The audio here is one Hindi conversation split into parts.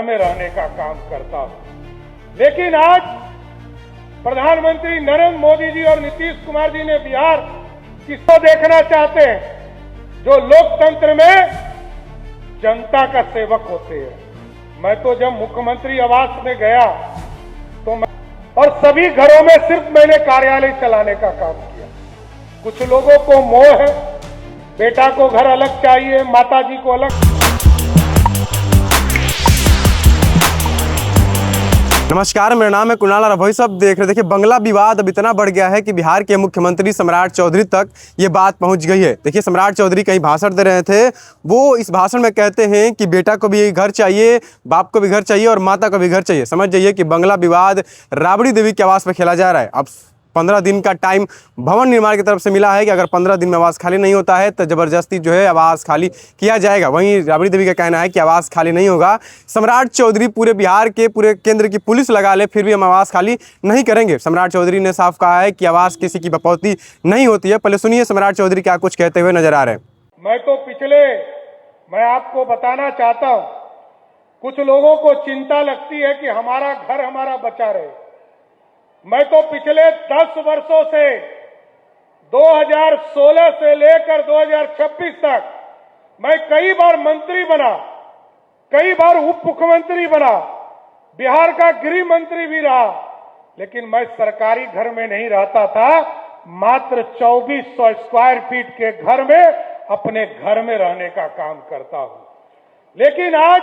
में रहने का काम करता हूं। लेकिन आज प्रधानमंत्री नरेंद्र मोदी जी और नीतीश कुमार जी ने बिहार किसको देखना चाहते हैं? जो लोकतंत्र में जनता का सेवक होते हैं। मैं तो जब मुख्यमंत्री आवास में गया तो और सभी घरों में सिर्फ मैंने कार्यालय चलाने का काम किया। कुछ लोगों को मोह है, बेटा को घर अलग चाहिए, माता जी को अलग। नमस्कार, मेरा नाम है कुणाल और अभी सब देख रहे। देखिए, बंगला विवाद अब इतना बढ़ गया है कि बिहार के मुख्यमंत्री सम्राट चौधरी तक ये बात पहुंच गई है। देखिए, सम्राट चौधरी कहीं भाषण दे रहे थे, वो इस भाषण में कहते हैं कि बेटा को भी घर चाहिए, बाप को भी घर चाहिए और माता को भी घर चाहिए। समझ जाइए कि बंगला विवाद राबड़ी देवी के आवास पर खेला जा रहा है। अब 15 दिन का टाइम भवन निर्माण की तरफ से मिला है कि अगर 15 दिन में आवास खाली नहीं होता है तो जबरदस्ती जो है आवास खाली किया जाएगा। वहीं राबड़ी देवी का कहना है कि आवास खाली नहीं होगा। सम्राट चौधरी पूरे बिहार के पूरे केंद्र की पुलिस लगा ले फिर भी हम आवास खाली नहीं करेंगे। सम्राट चौधरी ने साफ कहा है कि आवास किसी की बपौती नहीं होती है। पहले सुनिए सम्राट चौधरी क्या कुछ कहते हुए नजर आ रहे हैं। मैं आपको बताना चाहता हूं, कुछ लोगों को चिंता लगती है कि हमारा घर हमारा बचा रहे। मैं तो पिछले 10 वर्षों से 2016 से लेकर 2026 तक मैं कई बार मंत्री बना, कई बार उप मुख्यमंत्री बना, बिहार का गृह मंत्री भी रहा, लेकिन मैं सरकारी घर में नहीं रहता था। मात्र 2400 स्क्वायर फीट के घर में अपने घर में रहने का काम करता हूं। लेकिन आज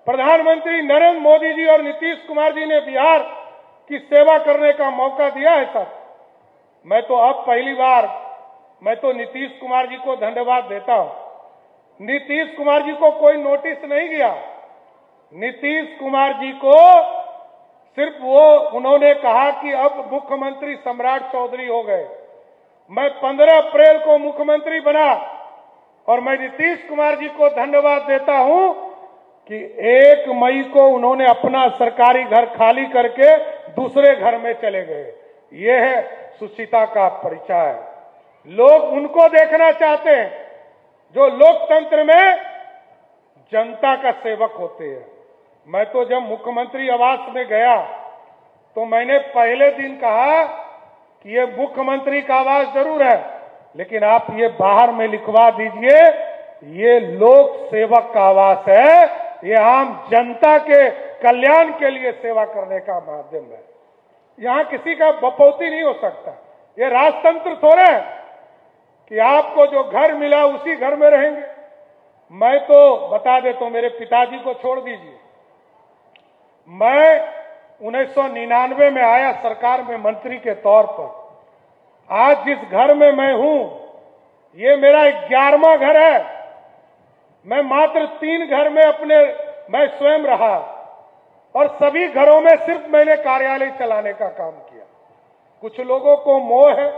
प्रधानमंत्री नरेंद्र मोदी जी और नीतीश कुमार जी ने बिहार की सेवा करने का मौका दिया है। सर, मैं तो अब पहली बार नीतीश कुमार जी को धन्यवाद देता हूं। नीतीश कुमार जी को कोई नोटिस नहीं गया। नीतीश कुमार जी को सिर्फ उन्होंने कहा कि अब मुख्यमंत्री सम्राट चौधरी हो गए। मैं 15 अप्रैल को मुख्यमंत्री बना और मैं नीतीश कुमार जी को धन्यवाद देता हूं कि 1 मई को उन्होंने अपना सरकारी घर खाली करके दूसरे घर में चले गए। यह है सुचिता का परिचय। लोग उनको देखना चाहते हैं जो लोकतंत्र में जनता का सेवक होते हैं। मैं तो जब मुख्यमंत्री आवास में गया तो मैंने पहले दिन कहा कि ये मुख्यमंत्री का आवास जरूर है, लेकिन आप ये बाहर में लिखवा दीजिए, ये लोक सेवक का आवास है। ये आम जनता के कल्याण के लिए सेवा करने का माध्यम है। यहां किसी का बपौती नहीं हो सकता। ये राजतंत्र थोड़े है कि आपको जो घर मिला उसी घर में रहेंगे। मैं तो बता देता हूं, मेरे पिताजी को छोड़ दीजिए। मैं 1999 में आया सरकार में मंत्री के तौर पर। आज जिस घर में मैं हूं, ये मेरा 11वां घर है। मैं मात्र 3 घर में मैं स्वयं रहा और सभी घरों में सिर्फ मैंने कार्यालय चलाने का काम किया। कुछ लोगों को मोह है,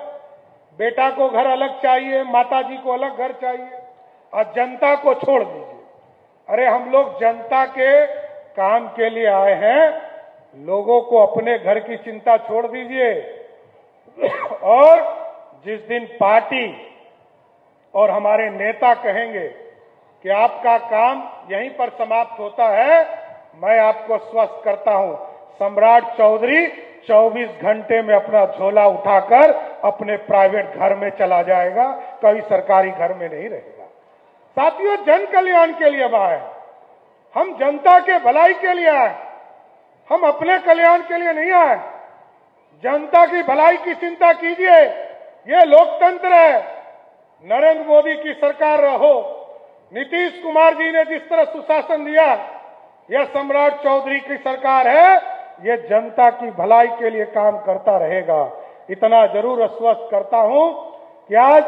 बेटा को घर अलग चाहिए, माता जी को अलग घर चाहिए और जनता को छोड़ दीजिए। अरे हम लोग जनता के काम के लिए आए हैं। लोगों को अपने घर की चिंता छोड़ दीजिए। और जिस दिन पार्टी और हमारे नेता कहेंगे कि आपका काम यहीं पर समाप्त होता है, मैं आपको स्वस्थ करता हूं, सम्राट चौधरी 24 घंटे में अपना झोला उठाकर अपने प्राइवेट घर में चला जाएगा, कभी सरकारी घर में नहीं रहेगा। साथियों, जन कल्याण के लिए आए, हम जनता के भलाई के लिए आए, हम अपने कल्याण के लिए नहीं आए। जनता की भलाई की चिंता कीजिए। ये लोकतंत्र है। नरेंद्र मोदी की सरकार रहो, नीतीश कुमार जी ने जिस तरह सुशासन दिया, यह सम्राट चौधरी की सरकार है। यह जनता की भलाई के लिए काम करता रहेगा। इतना जरूर आश्वस्त करता हूं कि आज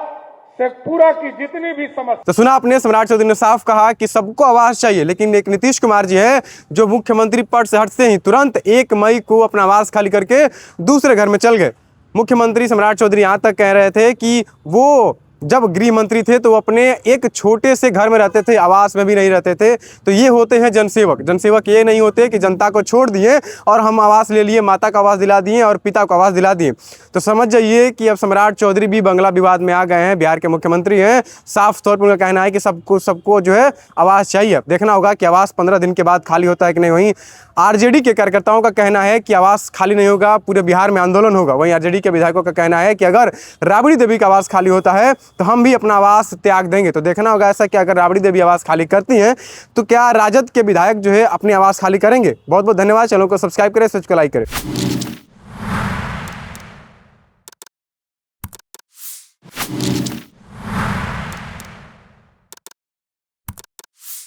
शेखपुरा की जितनी भी समस्या। तो सुना आपने, सम्राट चौधरी ने साफ कहा कि सबको आवास चाहिए, लेकिन एक नीतीश कुमार जी है जो मुख्यमंत्री पद से हटते ही तुरंत 1 मई को अपना आवास खाली करके दूसरे घर में चल गए। मुख्यमंत्री सम्राट चौधरी यहाँ तक कह रहे थे कि वो जब गृह मंत्री थे तो वो अपने एक छोटे से घर में रहते थे, आवास में भी नहीं रहते थे। तो ये होते हैं जनसेवक। जनसेवक ये नहीं होते कि जनता को छोड़ दिए और हम आवास ले लिए, माता को आवास दिला दिए और पिता को आवास दिला दिए। तो समझ जाइए कि अब सम्राट चौधरी भी बंगला विवाद में आ गए हैं। बिहार के मुख्यमंत्री हैं, साफ तौर पर उनका कहना है कि सबको जो है आवास चाहिए। अब देखना होगा कि आवास 15 दिन के बाद खाली होता है कि नहीं। वहीं आरजेडी के कार्यकर्ताओं का कहना है कि आवास खाली नहीं होगा, पूरे बिहार में आंदोलन होगा। वहीं आरजेडी के विधायकों का कहना है कि अगर राबड़ी देवी का आवास खाली होता है तो हम भी अपना आवास त्याग देंगे। तो देखना होगा ऐसा कि अगर राबड़ी देवी आवास खाली करती हैं तो क्या राजद के विधायक जो है अपनी आवास खाली करेंगे। बहुत बहुत धन्यवाद। चैनल को सब्सक्राइब करें, सब्सक्राइब लाइक करें।